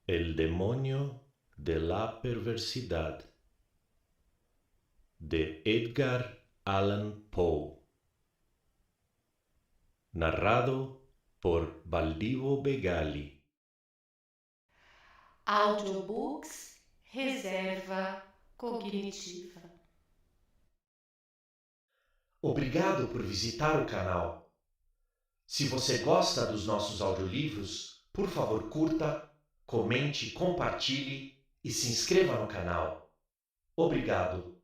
El demonio de la perversidad, de Edgar Allan Poe, narrado por Baldivo Begali. Audiobooks Reserva Cognitiva. Obrigado por visitar o canal. Se você gosta dos nossos audiolivros, por favor curta, comente, compartilhe e se inscreva no canal. Obrigado.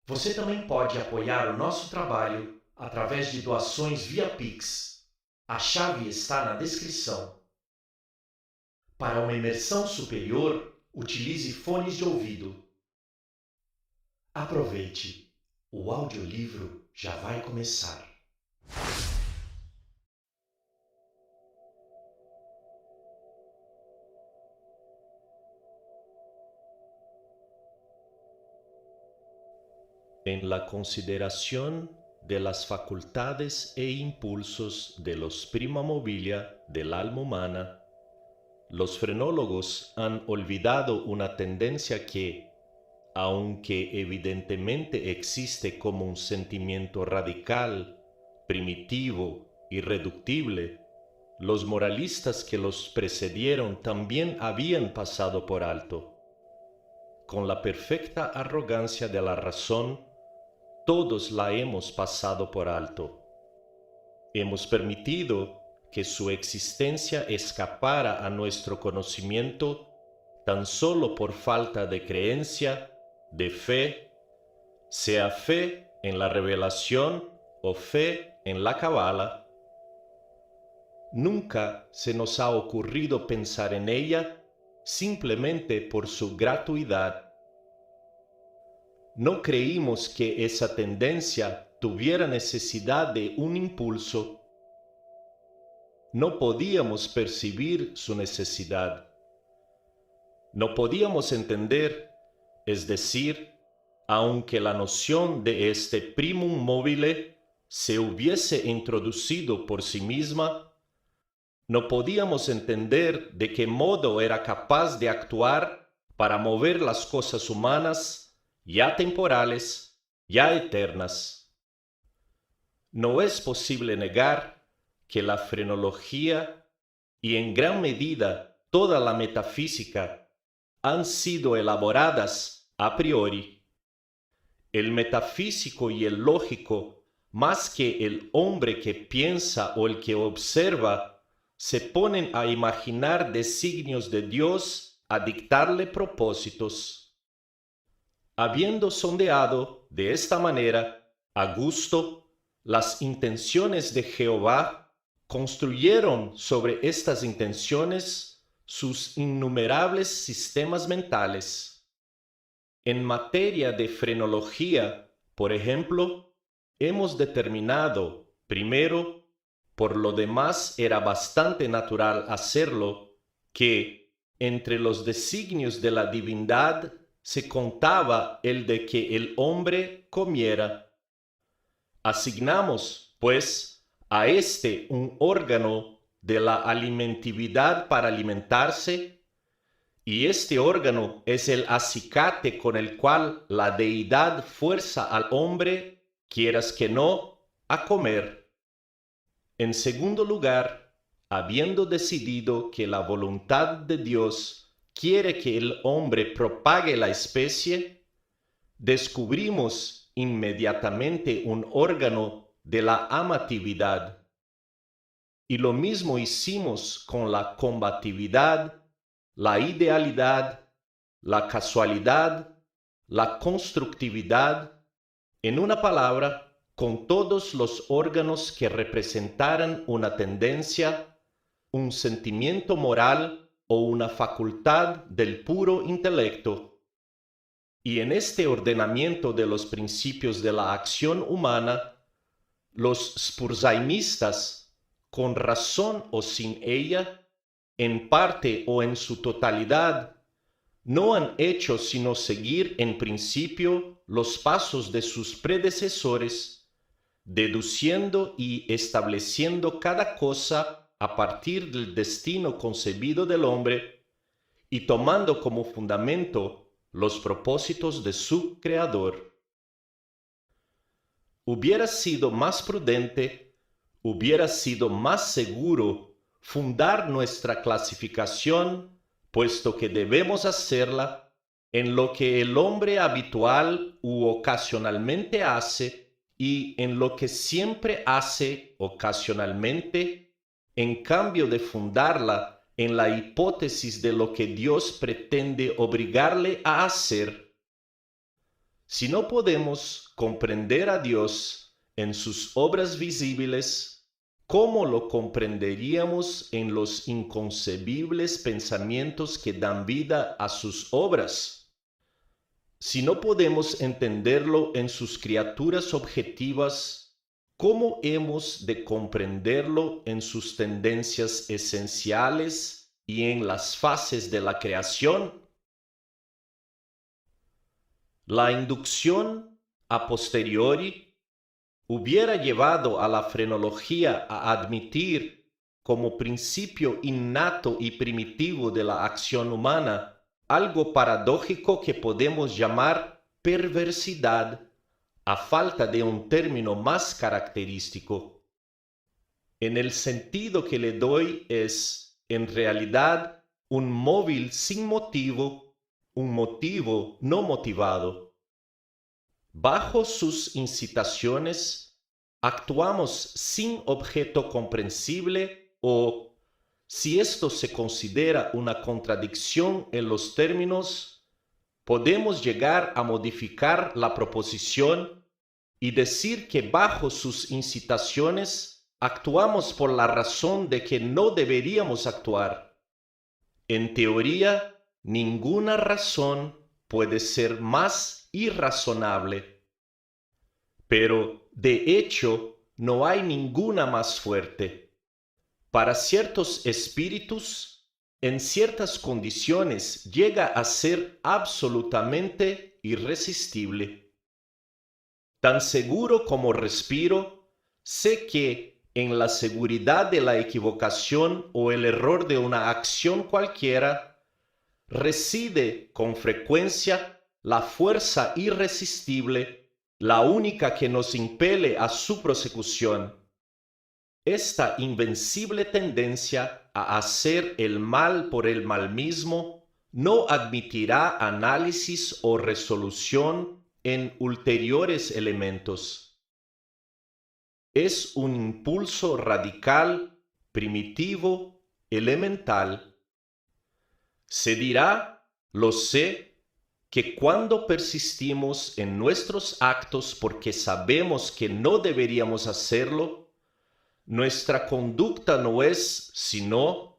Você também pode apoiar o nosso trabalho através de doações via Pix. A chave está na descrição. Para uma imersão superior, utilize fones de ouvido. Aproveite, o audiolivro já vai começar. En la consideración de las facultades e impulsos de los prima mobilia del alma humana, los frenólogos han olvidado una tendencia que, aunque evidentemente existe como un sentimiento radical, primitivo, irreductible, los moralistas que los precedieron también habían pasado por alto. Con la perfecta arrogancia de la razón, todos la hemos pasado por alto. Hemos permitido que su existencia escapara a nuestro conocimiento tan solo por falta de creencia, de fe, sea fe en la revelación o fe en la cábala. Nunca se nos ha ocurrido pensar en ella simplemente por su gratuidad. No creímos que esa tendencia tuviera necesidad de un impulso. No podíamos percibir su necesidad. No podíamos entender, es decir, aunque la noción de este primum mobile se hubiese introducido por sí misma, no podíamos entender de qué modo era capaz de actuar para mover las cosas humanas ya temporales, ya eternas. No es posible negar que la frenología y en gran medida toda la metafísica han sido elaboradas a priori. El metafísico y el lógico, más que el hombre que piensa o el que observa, se ponen a imaginar designios de Dios, a dictarle propósitos. Habiendo sondeado de esta manera, a gusto, las intenciones de Jehová, construyeron sobre estas intenciones sus innumerables sistemas mentales. En materia de frenología, por ejemplo, hemos determinado, primero, por lo demás era bastante natural hacerlo, que entre los designios de la divindad se contaba el de que el hombre comiera. Asignamos, pues, a éste un órgano de la alimentividad para alimentarse, y este órgano es el acicate con el cual la deidad fuerza al hombre, quieras que no, a comer. En segundo lugar, habiendo decidido que la voluntad de Dios quiere que el hombre propague la especie, descubrimos inmediatamente un órgano de la amatividad. Y lo mismo hicimos con la combatividad, la idealidad, la casualidad, la constructividad, en una palabra, con todos los órganos que representaran una tendencia, un sentimiento moral o una facultad del puro intelecto. Y en este ordenamiento de los principios de la acción humana, los spurzheimistas, con razón o sin ella, en parte o en su totalidad, no han hecho sino seguir en principio los pasos de sus predecesores, deduciendo y estableciendo cada cosa a partir del destino concebido del hombre y tomando como fundamento los propósitos de su Creador. Hubiera sido más prudente, hubiera sido más seguro fundar nuestra clasificación, puesto que debemos hacerla en lo que el hombre habitual u ocasionalmente hace y en lo que siempre hace ocasionalmente, en cambio de fundarla en la hipótesis de lo que Dios pretende obligarle a hacer. Si no podemos comprender a Dios en sus obras visibles, ¿cómo lo comprenderíamos en los inconcebibles pensamientos que dan vida a sus obras? Si no podemos entenderlo en sus criaturas objetivas, ¿cómo hemos de comprenderlo en sus tendencias esenciales y en las fases de la creación? La inducción a posteriori hubiera llevado a la frenología a admitir como principio innato y primitivo de la acción humana algo paradójico que podemos llamar perversidad, a falta de un término más característico. En el sentido que le doy es, en realidad, un móvil sin motivo, un motivo no motivado. Bajo sus incitaciones, actuamos sin objeto comprensible o, si esto se considera una contradicción en los términos, podemos llegar a modificar la proposición y decir que bajo sus incitaciones actuamos por la razón de que no deberíamos actuar. En teoría, ninguna razón puede ser más irrazonable, pero de hecho no hay ninguna más fuerte. Para ciertos espíritus, en ciertas condiciones llega a ser absolutamente irresistible. Tan seguro como respiro, sé que en la seguridad de la equivocación o el error de una acción cualquiera, reside con frecuencia la fuerza irresistible, la única que nos impele a su prosecución. Esta invencible tendencia a hacer el mal por el mal mismo no admitirá análisis o resolución en ulteriores elementos. Es un impulso radical, primitivo, elemental. Se dirá, lo sé, que cuando persistimos en nuestros actos porque sabemos que no deberíamos hacerlo, nuestra conducta no es, sino,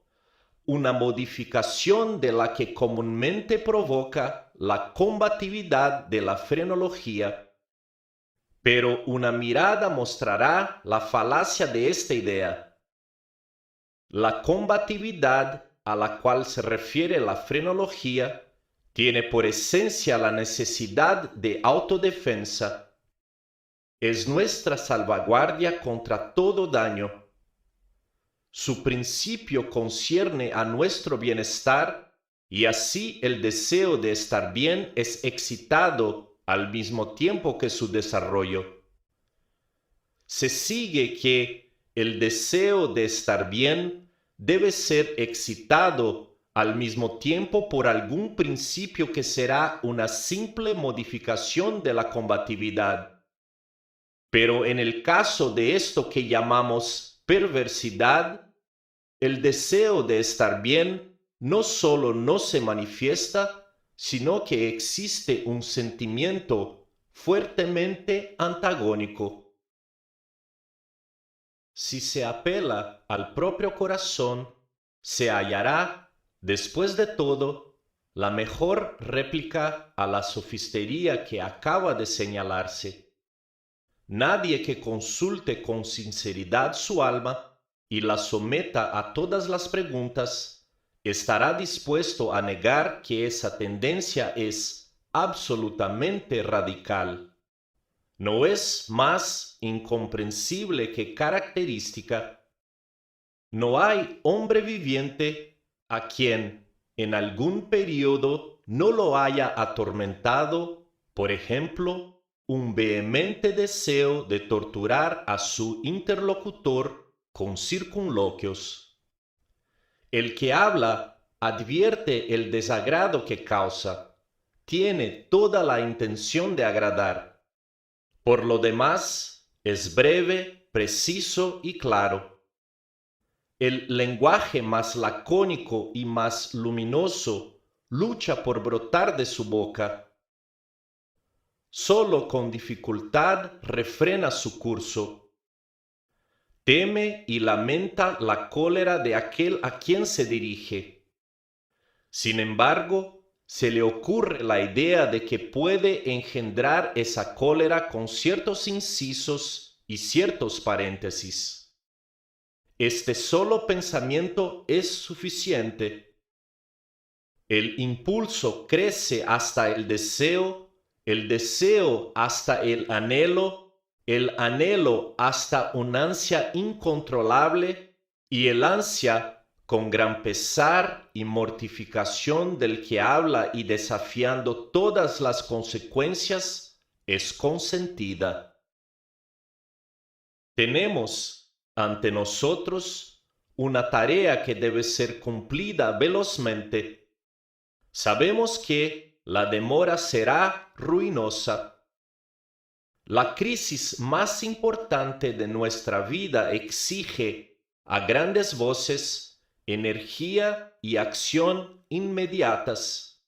una modificación de la que comúnmente provoca la combatividad de la frenología. Pero una mirada mostrará la falacia de esta idea. La combatividad a la cual se refiere la frenología tiene por esencia la necesidad de autodefensa. Es nuestra salvaguardia contra todo daño. Su principio concierne a nuestro bienestar y así el deseo de estar bien es excitado al mismo tiempo que su desarrollo. Se sigue que el deseo de estar bien debe ser excitado al mismo tiempo por algún principio que será una simple modificación de la combatividad. Pero en el caso de esto que llamamos perversidad, el deseo de estar bien no solo no se manifiesta, sino que existe un sentimiento fuertemente antagónico. Si se apela al propio corazón, se hallará, después de todo, la mejor réplica a la sofistería que acaba de señalarse. Nadie que consulte con sinceridad su alma y la someta a todas las preguntas, estará dispuesto a negar que esa tendencia es absolutamente radical. No es más incomprensible que característica. No hay hombre viviente a quien, en algún periodo no lo haya atormentado, por ejemplo, un vehemente deseo de torturar a su interlocutor con circunloquios. El que habla advierte el desagrado que causa, tiene toda la intención de agradar. Por lo demás, es breve, preciso y claro. El lenguaje más lacónico y más luminoso lucha por brotar de su boca. Solo con dificultad refrena su curso. Teme y lamenta la cólera de aquel a quien se dirige. Sin embargo, se le ocurre la idea de que puede engendrar esa cólera con ciertos incisos y ciertos paréntesis. Este solo pensamiento es suficiente. El impulso crece hasta el deseo hasta el anhelo hasta una ansia incontrolable y el ansia con gran pesar y mortificación del que habla y desafiando todas las consecuencias, es consentida. Tenemos ante nosotros una tarea que debe ser cumplida velozmente. Sabemos que la demora será ruinosa. La crisis más importante de nuestra vida exige a grandes voces energía y acción inmediatas.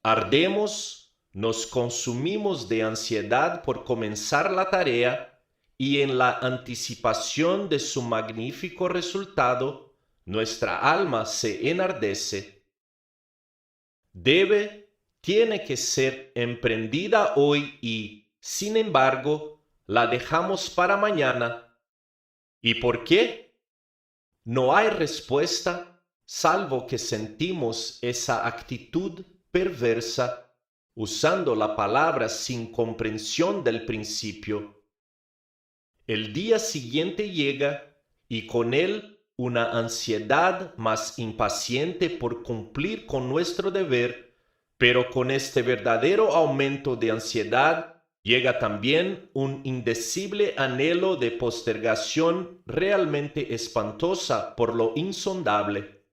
Ardemos, nos consumimos de ansiedad por comenzar la tarea y en la anticipación de su magnífico resultado, nuestra alma se enardece. Tiene que ser emprendida hoy y, sin embargo, la dejamos para mañana. ¿Y por qué? No hay respuesta, salvo que sentimos esa actitud perversa, usando la palabra sin comprensión del principio. El día siguiente llega y con él una ansiedad más impaciente por cumplir con nuestro deber, pero con este verdadero aumento de ansiedad llega también un indecible anhelo de postergación realmente espantosa por lo insondable.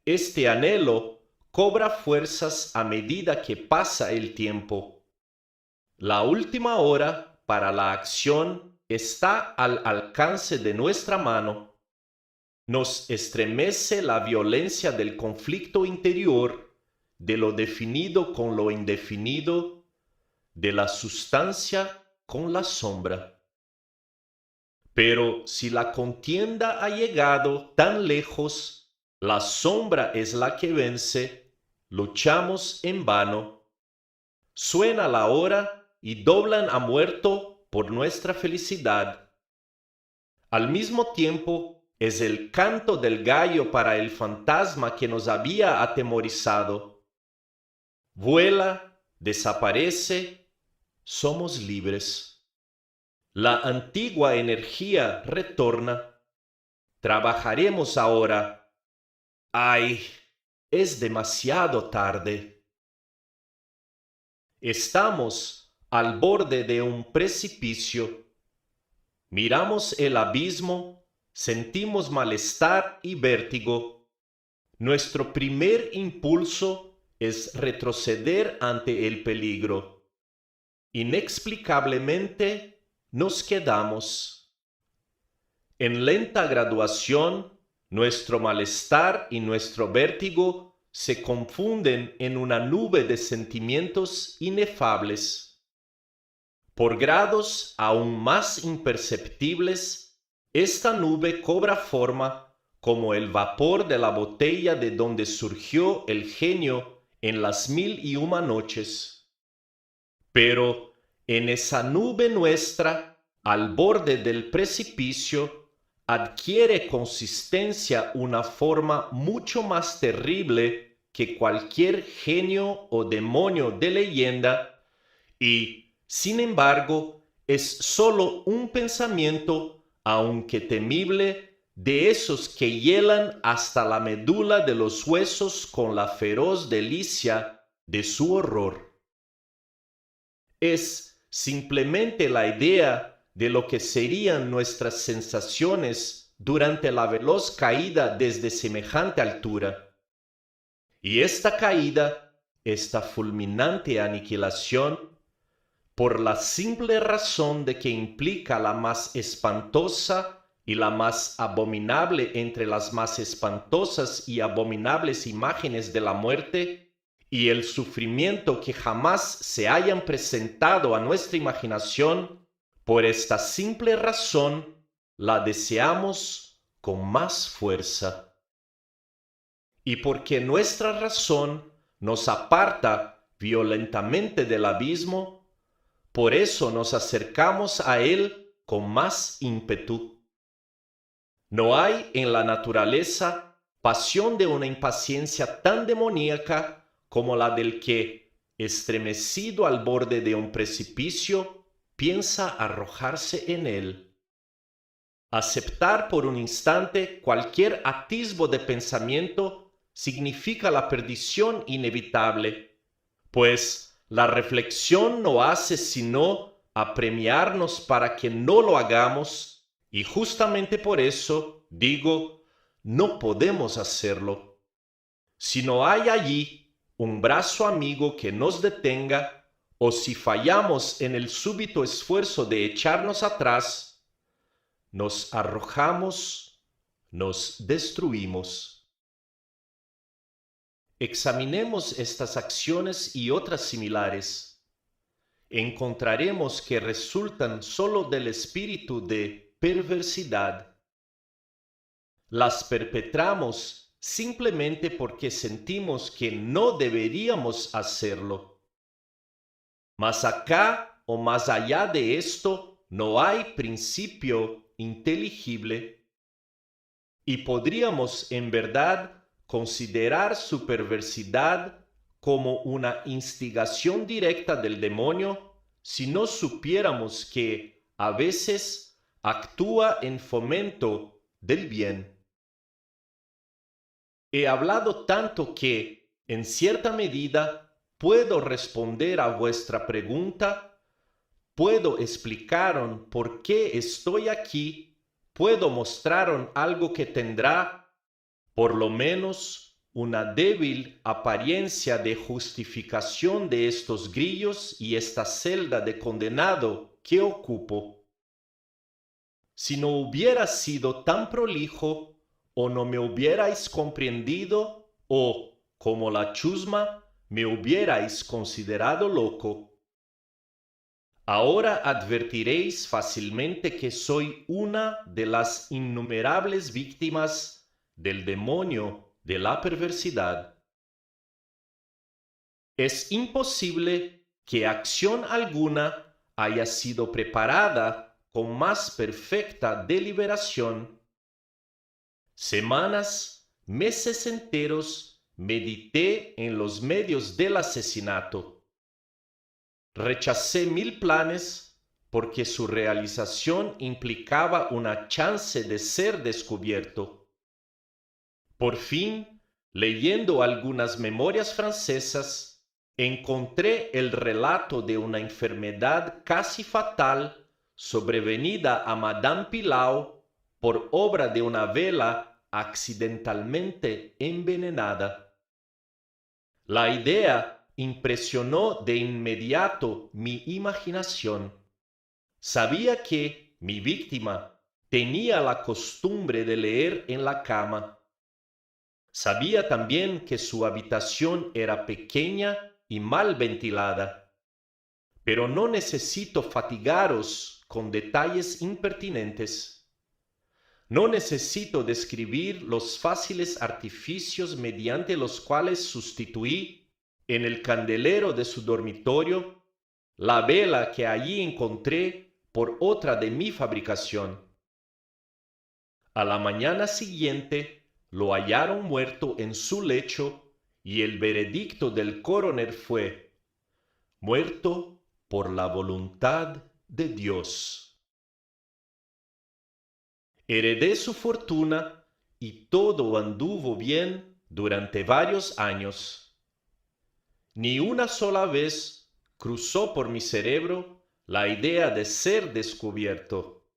Este anhelo cobra fuerzas a medida que pasa el tiempo. La última hora para la acción está al alcance de nuestra mano. Nos estremece la violencia del conflicto interior, de lo definido con lo indefinido, de la sustancia con la sombra. Pero si la contienda ha llegado tan lejos, la sombra es la que vence, luchamos en vano. Suena la hora y doblan a muerto por nuestra felicidad. Al mismo tiempo, es el canto del gallo para el fantasma que nos había atemorizado. Vuela, desaparece, somos libres. La antigua energía retorna. Trabajaremos ahora. ¡Ay! Es demasiado tarde. Estamos al borde de un precipicio. Miramos el abismo. Sentimos malestar y vértigo. Nuestro primer impulso es retroceder ante el peligro. Inexplicablemente nos quedamos. En lenta graduación, nuestro malestar y nuestro vértigo se confunden en una nube de sentimientos inefables. Por grados aún más imperceptibles, esta nube cobra forma como el vapor de la botella de donde surgió el genio en las 1001 noches. Pero en esa nube nuestra, al borde del precipicio, adquiere consistencia una forma mucho más terrible que cualquier genio o demonio de leyenda y, sin embargo, es solo un pensamiento, aunque temible, de esos que hielan hasta la médula de los huesos con la feroz delicia de su horror. Es simplemente la idea de lo que serían nuestras sensaciones durante la veloz caída desde semejante altura. Y esta caída, esta fulminante aniquilación, por la simple razón de que implica la más espantosa y la más abominable entre las más espantosas y abominables imágenes de la muerte, y el sufrimiento que jamás se hayan presentado a nuestra imaginación, por esta simple razón la deseamos con más fuerza. Y porque nuestra razón nos aparta violentamente del abismo, por eso nos acercamos a él con más ímpetu. No hay en la naturaleza pasión de una impaciencia tan demoníaca como la del que, estremecido al borde de un precipicio, piensa arrojarse en él. Aceptar por un instante cualquier atisbo de pensamiento significa la perdición inevitable, pues la reflexión no hace sino apremiarnos para que no lo hagamos. Y justamente por eso, digo, no podemos hacerlo. Si no hay allí un brazo amigo que nos detenga, o si fallamos en el súbito esfuerzo de echarnos atrás, nos arrojamos, nos destruimos. Examinemos estas acciones y otras similares. Encontraremos que resultan solo del espíritu de perversidad. Las perpetramos simplemente porque sentimos que no deberíamos hacerlo. Mas acá o más allá de esto no hay principio inteligible. Y podríamos en verdad considerar su perversidad como una instigación directa del demonio si no supiéramos que a veces actúa en fomento del bien. He hablado tanto que, en cierta medida, puedo responder a vuestra pregunta, puedo explicaros por qué estoy aquí, puedo mostraros algo que tendrá, por lo menos, una débil apariencia de justificación de estos grillos y esta celda de condenado que ocupo. Si no hubiera sido tan prolijo, o no me hubierais comprendido, o, como la chusma, me hubierais considerado loco. Ahora advertiréis fácilmente que soy una de las innumerables víctimas del demonio de la perversidad. Es imposible que acción alguna haya sido preparada con más perfecta deliberación. Semanas, meses enteros, medité en los medios del asesinato. Rechacé 1000 planes porque su realización implicaba una chance de ser descubierto. Por fin, leyendo algunas memorias francesas, encontré el relato de una enfermedad casi fatal sobrevenida a Madame Pilau por obra de una vela accidentalmente envenenada. La idea impresionó de inmediato mi imaginación. Sabía que mi víctima tenía la costumbre de leer en la cama. Sabía también que su habitación era pequeña y mal ventilada. Pero no necesito fatigaros con detalles impertinentes. No necesito describir los fáciles artificios mediante los cuales sustituí en el candelero de su dormitorio la vela que allí encontré por otra de mi fabricación. A la mañana siguiente lo hallaron muerto en su lecho y el veredicto del coronel fue: muerto por la voluntad de Dios. Heredé su fortuna y todo anduvo bien durante varios años. Ni una sola vez cruzó por mi cerebro la idea de ser descubierto.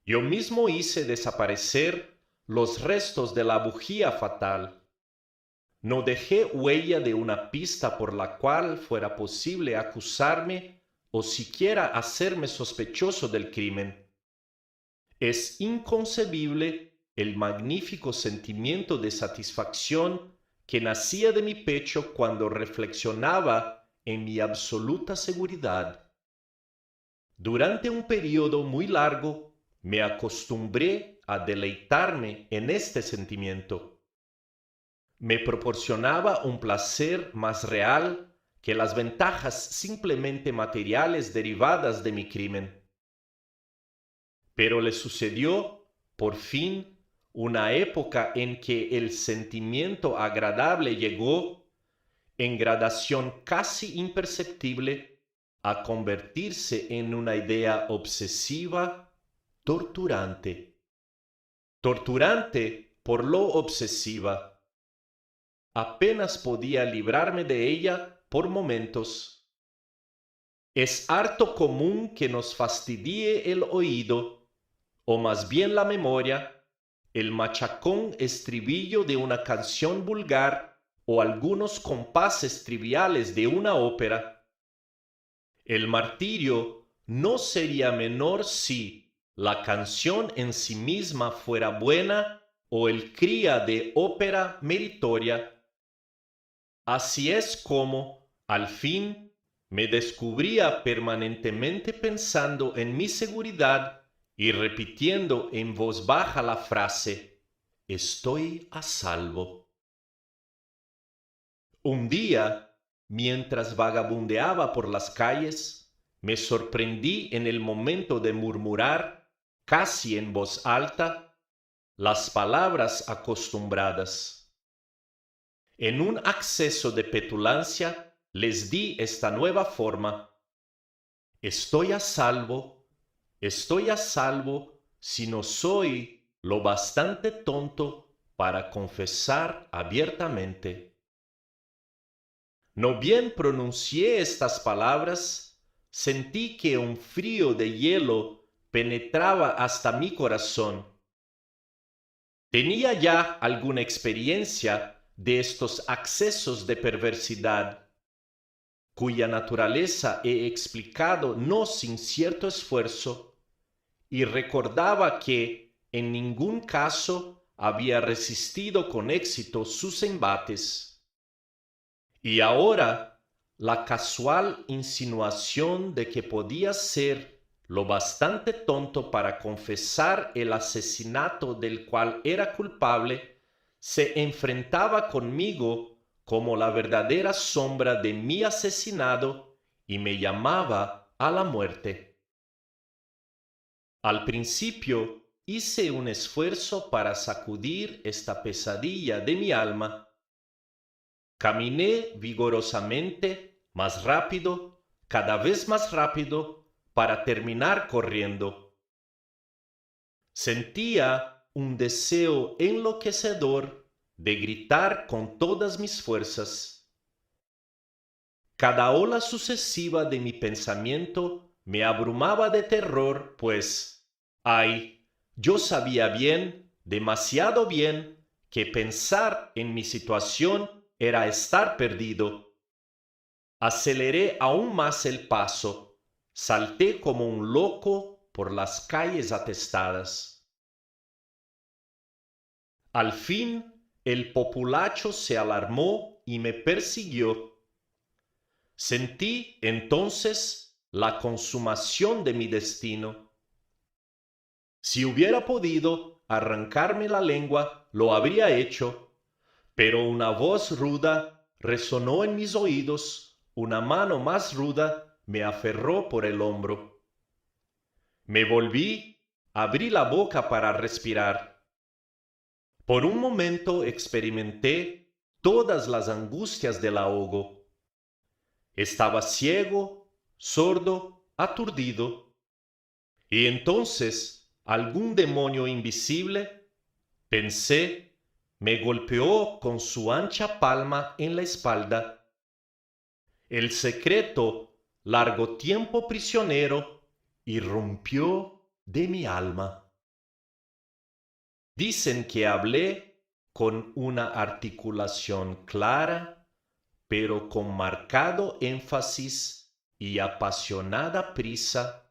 Yo mismo hice desaparecer los restos de la bujía fatal. No dejé huella de una pista por la cual fuera posible acusarme o siquiera hacerme sospechoso del crimen. Es inconcebible el magnífico sentimiento de satisfacción que nacía de mi pecho cuando reflexionaba en mi absoluta seguridad. Durante un periodo muy largo me acostumbré a deleitarme en este sentimiento. Me proporcionaba un placer más real que las ventajas simplemente materiales derivadas de mi crimen. Pero le sucedió, por fin, una época en que el sentimiento agradable llegó, en gradación casi imperceptible, a convertirse en una idea obsesiva, torturante. Torturante por lo obsesiva. Apenas podía librarme de ella por momentos. Es harto común que nos fastidie el oído, o más bien la memoria, el machacón estribillo de una canción vulgar o algunos compases triviales de una ópera. El martirio no sería menor si la canción en sí misma fuera buena o el cría de ópera meritoria. Así es como, al fin, me descubría permanentemente pensando en mi seguridad y repitiendo en voz baja la frase, estoy a salvo. Un día, mientras vagabundeaba por las calles, me sorprendí en el momento de murmurar, casi en voz alta, las palabras acostumbradas. En un acceso de petulancia les di esta nueva forma. Estoy a salvo si no soy lo bastante tonto para confesar abiertamente. No bien pronuncié estas palabras, sentí que un frío de hielo penetraba hasta mi corazón. Tenía ya alguna experiencia de estos accesos de perversidad, cuya naturaleza he explicado no sin cierto esfuerzo, y recordaba que en ningún caso había resistido con éxito sus embates. Y ahora la casual insinuación de que podía ser lo bastante tonto para confesar el asesinato del cual era culpable se enfrentaba conmigo como la verdadera sombra de mi asesinado y me llamaba a la muerte. Al principio hice un esfuerzo para sacudir esta pesadilla de mi alma. Caminé vigorosamente, más rápido, cada vez más rápido, para terminar corriendo. Sentía un deseo enloquecedor de gritar con todas mis fuerzas. Cada ola sucesiva de mi pensamiento me abrumaba de terror, pues, yo sabía bien, demasiado bien, que pensar en mi situación era estar perdido. Aceleré aún más el paso, salté como un loco por las calles atestadas. Al fin, el populacho se alarmó y me persiguió. Sentí entonces la consumación de mi destino. Si hubiera podido arrancarme la lengua, lo habría hecho, pero una voz ruda resonó en mis oídos, una mano más ruda me aferró por el hombro. Me volví, abrí la boca para respirar. Por un momento experimenté todas las angustias del ahogo. Estaba ciego, sordo, aturdido. Y entonces, ¿Algún demonio invisible? Pensé, me golpeó con su ancha palma en la espalda. El secreto, largo tiempo prisionero, irrumpió de mi alma. Dicen que hablé con una articulación clara, pero con marcado énfasis y apasionada prisa,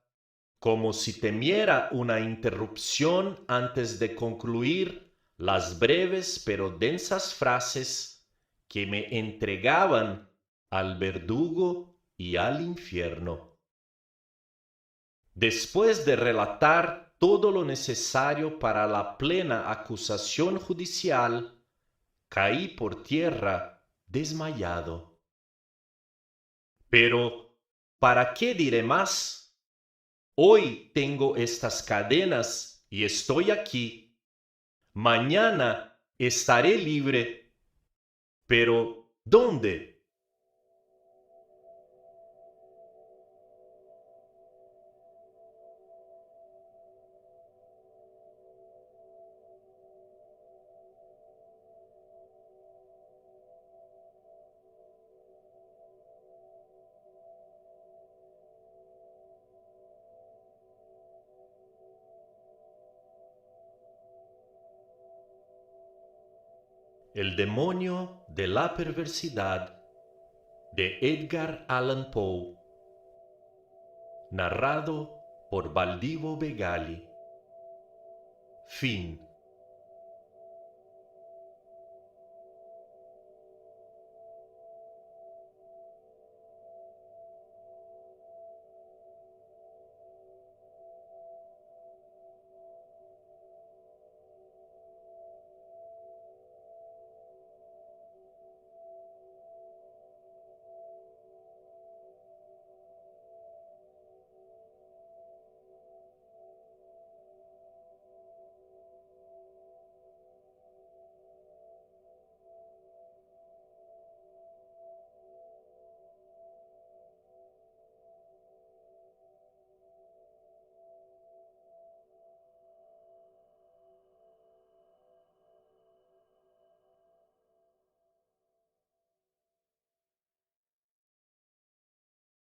como si temiera una interrupción antes de concluir las breves pero densas frases que me entregaban al verdugo y al infierno. Después de relatar todo lo necesario para la plena acusación judicial, caí por tierra desmayado. Pero, ¿para qué diré más? Hoy tengo estas cadenas y estoy aquí. Mañana estaré libre. Pero, ¿dónde? El demonio de la perversidad de Edgar Allan Poe, narrado por Baldivo Begali. Fin.